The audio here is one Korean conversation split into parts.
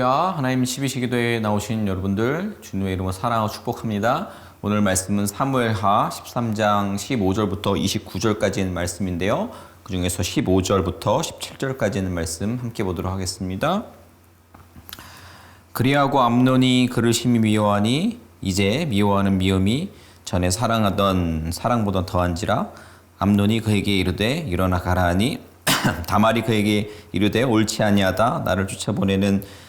할렐루야. 하나님 12시기도에 나오신 여러분들 주님의 이름으로 사랑하고 축복합니다. 오늘 말씀은 사무엘하 13장 15절부터 29절까지 있는 말씀인데요. 그 중에서 15절부터 17절까지 있는 말씀 함께 보도록 하겠습니다. 그리하고 암논이 그를 심히 미워하니 이제 미워하는 미움이 전에 사랑하던 사랑보다 더한지라. 암논이 그에게 이르되 일어나 가라 하니 다말이 그에게 이르되 옳지 아니하다. 나를 쫓아보내는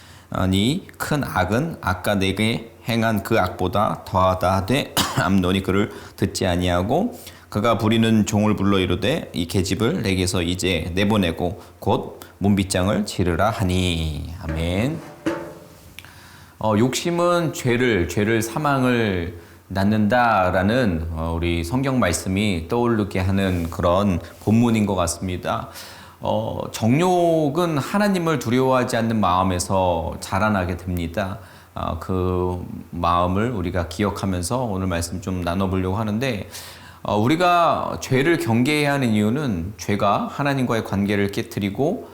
니 큰 악은 아까 내게 행한 그 악보다 더하다 하되 암논이 그를 듣지 아니하고 그가 부리는 종을 불러 이르되 이 계집을 내게서 이제 내보내고 곧 문빗장을 치르라 하니. 아멘. 욕심은 죄를 사망을 낳는다라는 우리 성경 말씀이 떠오르게 하는 그런 본문인 것 같습니다. 정욕은 하나님을 두려워하지 않는 마음에서 자라나게 됩니다. 그 마음을 우리가 기억하면서 오늘 말씀 좀 나눠보려고 하는데, 우리가 죄를 경계해야 하는 이유는 죄가 하나님과의 관계를 깨트리고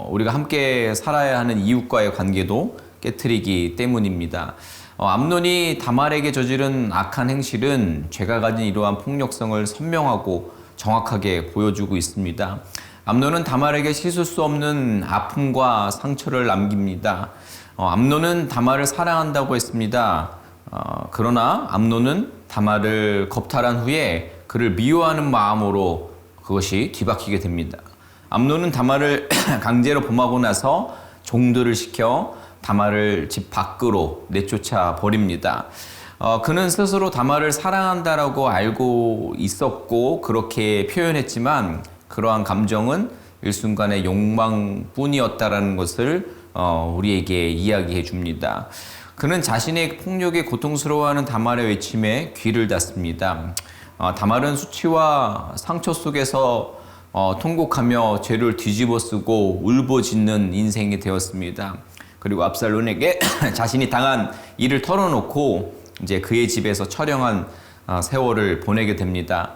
우리가 함께 살아야 하는 이웃과의 관계도 깨트리기 때문입니다. 암논이 다말에게 저지른 악한 행실은 죄가 가진 이러한 폭력성을 선명하고 정확하게 보여주고 있습니다. 암논은 다말에게 씻을 수 없는 아픔과 상처를 남깁니다. 암논은 다말을 사랑한다고 했습니다. 그러나 암논은 다말을 겁탈한 후에 그를 미워하는 마음으로 그것이 뒤바뀌게 됩니다. 암논은 다말을 강제로 범하고 나서 종들을 시켜 다말을 집 밖으로 내쫓아 버립니다. 그는 스스로 다말을 사랑한다라고 알고 있었고 그렇게 표현했지만 그러한 감정은 일순간의 욕망뿐이었다라는 것을 우리에게 이야기해 줍니다. 그는 자신의 폭력에 고통스러워하는 다말의 외침에 귀를 닫습니다. 다말은 수치와 상처 속에서 통곡하며 죄를 뒤집어쓰고 울부짖는 인생이 되었습니다. 그리고 압살론에게 자신이 당한 일을 털어놓고 이제 그의 집에서 처량한 세월을 보내게 됩니다.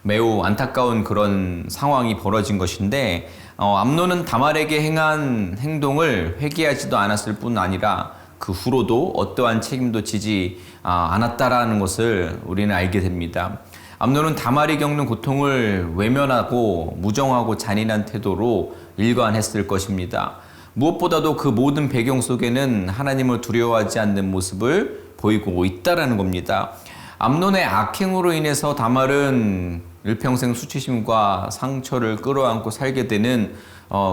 매우 안타까운 그런 상황이 벌어진 것인데, 암논은 다말에게 행한 행동을 회개하지도 않았을 뿐 아니라 그 후로도 어떠한 책임도 지지 않았다라는 것을 우리는 알게 됩니다. 암논은 다말이 겪는 고통을 외면하고 무정하고 잔인한 태도로 일관했을 것입니다. 무엇보다도 그 모든 배경 속에는 하나님을 두려워하지 않는 모습을 보이고 있다라는 겁니다. 암논의 악행으로 인해서 다말은 일평생 수치심과 상처를 끌어안고 살게 되는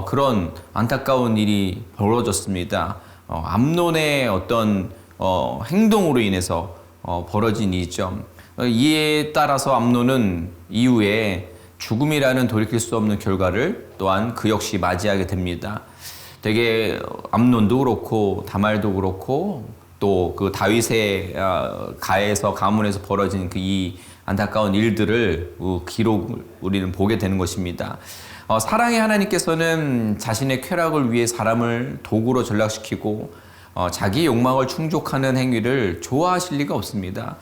그런 안타까운 일이 벌어졌습니다. 암논의 어떤 행동으로 인해서 벌어진 일이죠. 이에 따라서 암논은 이후에 죽음이라는 돌이킬 수 없는 결과를 또한 그 역시 맞이하게 됩니다. 되게 암논도 그렇고 다말도 그렇고 또 그 다윗의 가문에서 벌어진 그 이 안타까운 일들을 기록을 우리는 보게 되는 것입니다. 사랑의 하나님께서는 자신의 쾌락을 위해 사람을 도구로 전락시키고 자기 욕망을 충족하는 행위를 좋아하실 리가 없습니다.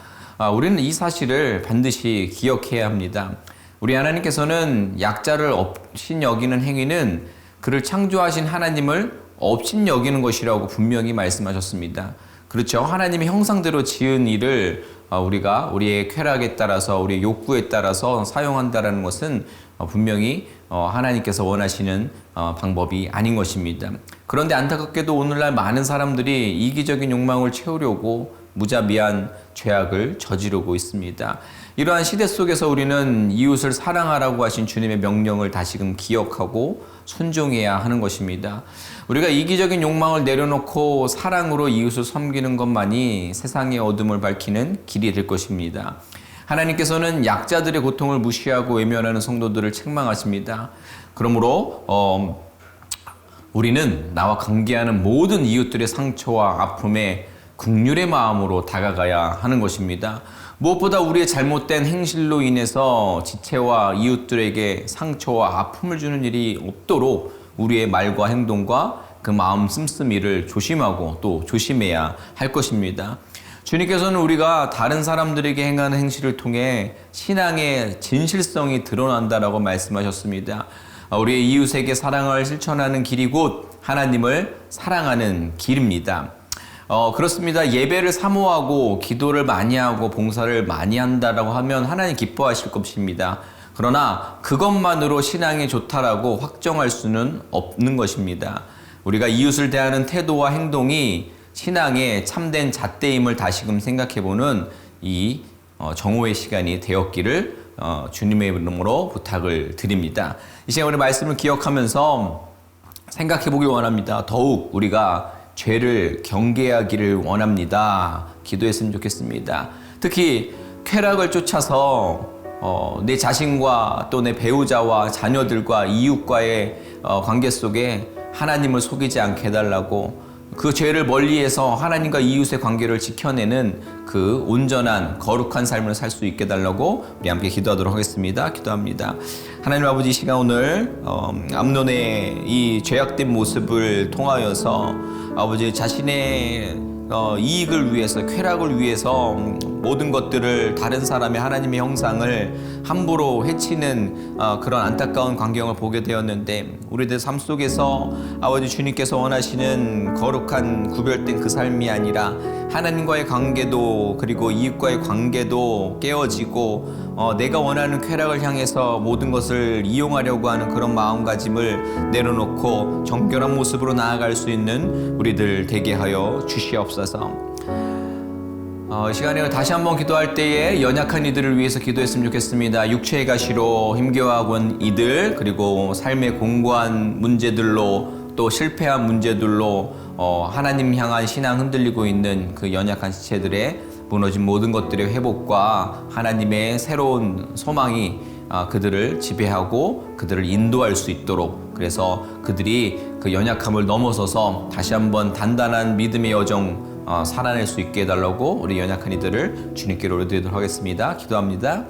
우리는 이 사실을 반드시 기억해야 합니다. 우리 하나님께서는 약자를 업신 여기는 행위는 그를 창조하신 하나님을 업신 여기는 것이라고 분명히 말씀하셨습니다. 그렇죠. 하나님의 형상대로 지은 일을 우리가 우리의 쾌락에 따라서 우리의 욕구에 따라서 사용한다는 것은 분명히 하나님께서 원하시는 방법이 아닌 것입니다. 그런데 안타깝게도 오늘날 많은 사람들이 이기적인 욕망을 채우려고 무자비한 죄악을 저지르고 있습니다. 이러한 시대 속에서 우리는 이웃을 사랑하라고 하신 주님의 명령을 다시금 기억하고 순종해야 하는 것입니다. 우리가 이기적인 욕망을 내려놓고 사랑으로 이웃을 섬기는 것만이 세상의 어둠을 밝히는 길이 될 것입니다. 하나님께서는 약자들의 고통을 무시하고 외면하는 성도들을 책망하십니다. 그러므로 우리는 나와 관계하는 모든 이웃들의 상처와 아픔에 긍휼의 마음으로 다가가야 하는 것입니다. 무엇보다 우리의 잘못된 행실로 인해서 지체와 이웃들에게 상처와 아픔을 주는 일이 없도록 우리의 말과 행동과 그 마음 씀씀이를 조심하고 또 조심해야 할 것입니다. 주님께서는 우리가 다른 사람들에게 행하는 행실을 통해 신앙의 진실성이 드러난다라고 말씀하셨습니다. 우리의 이웃에게 사랑을 실천하는 길이 곧 하나님을 사랑하는 길입니다. 그렇습니다. 예배를 사모하고 기도를 많이 하고 봉사를 많이 한다라고 하면 하나님 기뻐하실 것입니다. 그러나 그것만으로 신앙이 좋다라고 확정할 수는 없는 것입니다. 우리가 이웃을 대하는 태도와 행동이 신앙의 참된 잣대임을 다시금 생각해보는 이 정오의 시간이 되었기를 주님의 이름으로 부탁을 드립니다. 이 시간 우리 말씀을 기억하면서 생각해보길 원합니다. 더욱 우리가 죄를 경계하기를 원합니다. 기도했으면 좋겠습니다. 특히 쾌락을 쫓아서 내 자신과 또 내 배우자와 자녀들과 이웃과의 관계 속에 하나님을 속이지 않게 해달라고, 그 죄를 멀리해서 하나님과 이웃의 관계를 지켜내는 그 온전한 거룩한 삶을 살 수 있게 해달라고 우리 함께 기도하도록 하겠습니다. 기도합니다. 하나님 아버지, 이 시간 오늘 암논의 이 죄악된 모습을 통하여서 아버지 자신의 이익을 위해서, 쾌락을 위해서 모든 것들을, 다른 사람의 하나님의 형상을 함부로 해치는 그런 안타까운 광경을 보게 되었는데, 우리들 삶 속에서 아버지 주님께서 원하시는 거룩한 구별된 그 삶이 아니라 하나님과의 관계도, 그리고 이웃과의 관계도 깨어지고 내가 원하는 쾌락을 향해서 모든 것을 이용하려고 하는 그런 마음가짐을 내려놓고 정결한 모습으로 나아갈 수 있는 우리들 되게 하여 주시옵소서. 이 시간에 다시 한번 기도할 때에 연약한 이들을 위해서 기도했으면 좋겠습니다. 육체의 가시로 힘겨워하고 있는 이들, 그리고 삶의 공고한 문제들로, 또 실패한 문제들로 하나님 향한 신앙 흔들리고 있는 그 연약한 지체들의 무너진 모든 것들의 회복과 하나님의 새로운 소망이 그들을 지배하고 그들을 인도할 수 있도록, 그래서 그들이 그 연약함을 넘어서서 다시 한번 단단한 믿음의 여정 살아낼 수 있게 해달라고 우리 연약한 이들을 주님께 올려드리도록 하겠습니다. 기도합니다.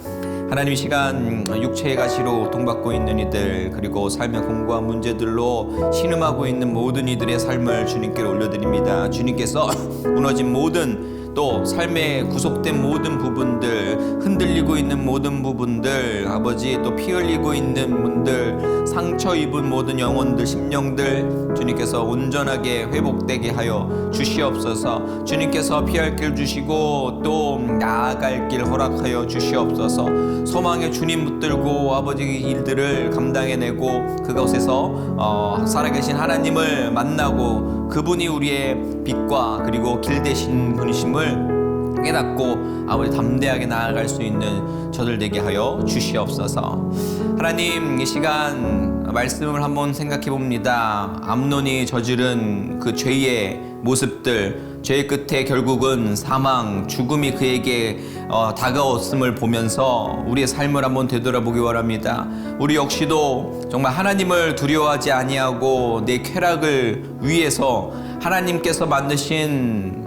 하나님, 이 시간 육체의 가시로 고통받고 있는 이들, 그리고 삶의 공고한 문제들로 신음하고 있는 모든 이들의 삶을 주님께 올려드립니다. 주님께서 무너진 모든, 또 삶에 구속된 모든 부분들, 흔들리고 있는 모든 부분들, 아버지 또 피 흘리고 있는 분들, 상처 입은 모든 영혼들, 심령들 주님께서 온전하게 회복되게 하여 주시옵소서. 주님께서 피할 길 주시고 또 나아갈 길 허락하여 주시옵소서. 소망의 주님 붙들고 아버지 일들을 감당해내고 그것에서 살아계신 하나님을 만나고 그분이 우리의 빛과 그리고 길 되신 분이심을 깨닫고 아버지 담대하게 나아갈 수 있는 저들 되게 하여 주시옵소서. 하나님, 이 시간 말씀을 한번 생각해 봅니다. 암논이 저지른 그 죄의 모습들, 죄의 끝에 결국은 사망, 죽음이 그에게 다가왔음을 보면서 우리의 삶을 한번 되돌아보기 원합니다. 우리 역시도 정말 하나님을 두려워하지 아니하고 내 쾌락을 위해서 하나님께서 만드신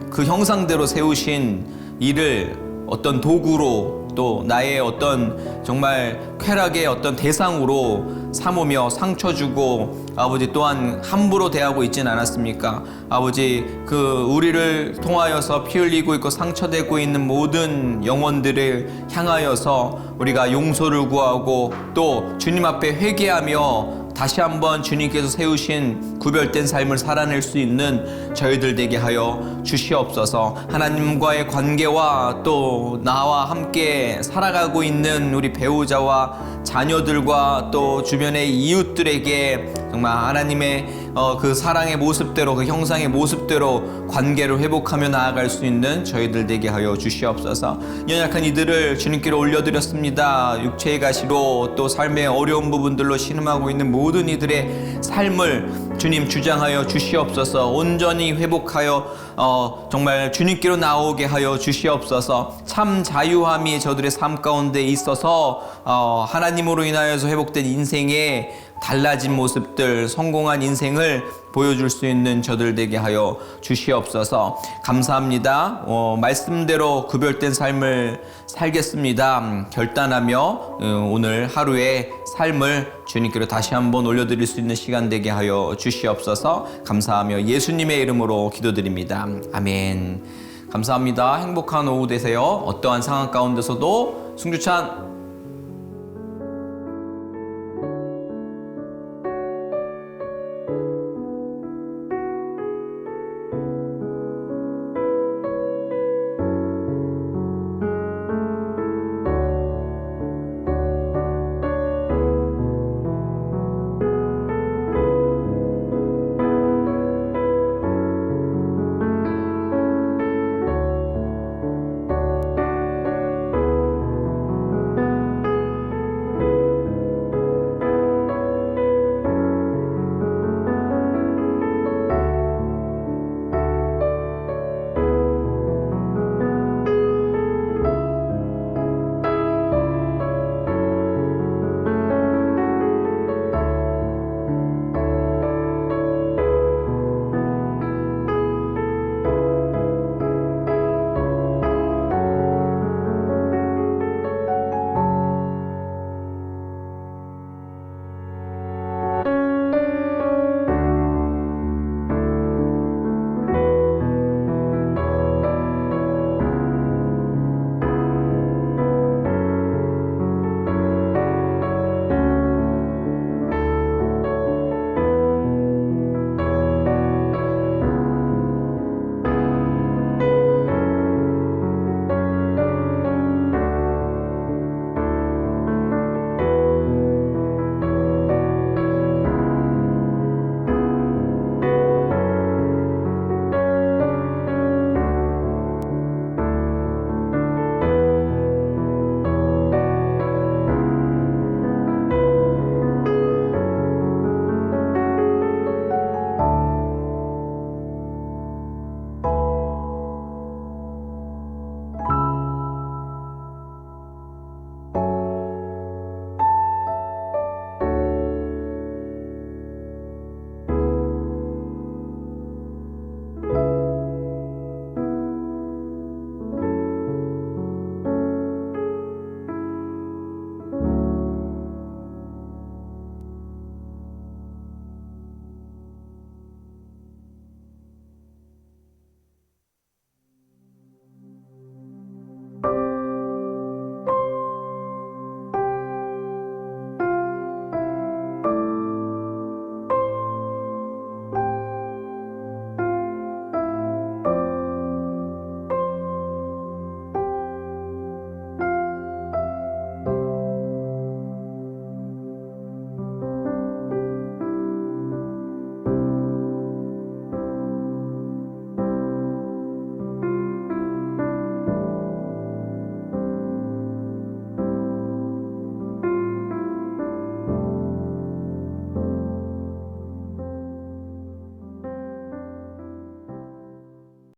그 형상대로 세우신 일을 어떤 도구로, 또 나의 어떤 정말 쾌락의 어떤 대상으로 삼으며 상처 주고 아버지 또한 함부로 대하고 있지는 않았습니까? 아버지, 그 우리를 통하여서 피 흘리고 있고 상처되고 있는 모든 영혼들을 향하여서 우리가 용서를 구하고 또 주님 앞에 회개하며 다시 한번 주님께서 세우신 구별된 삶을 살아낼 수 있는 저희들 되게 하여 주시옵소서. 하나님과의 관계와 또 나와 함께 살아가고 있는 우리 배우자와 자녀들과 또 주변의 이웃들에게 정말 하나님의 그 사랑의 모습대로, 그 형상의 모습대로 관계를 회복하며 나아갈 수 있는 저희들 되게 하여 주시옵소서. 연약한 이들을 주님께로 올려드렸습니다. 육체의 가시로 또 삶의 어려운 부분들로 신음하고 있는 모든 이들의 삶을 주님 주장하여 주시옵소서. 온전히 회복하여 정말 주님께로 나오게 하여 주시옵소서. 참 자유함이 저들의 삶 가운데 있어서 하나님으로 인하여서 회복된 인생의 달라진 모습들, 성공한 인생을 보여줄 수 있는 저들 되게 하여 주시옵소서. 감사합니다. 말씀대로 구별된 삶을 살겠습니다. 결단하며 오늘 하루의 삶을 주님께로 다시 한번 올려드릴 수 있는 시간 되게 하여 주시옵소서. 감사하며 예수님의 이름으로 기도드립니다. 아멘. 감사합니다. 행복한 오후 되세요. 어떠한 상황 가운데서도 승주찬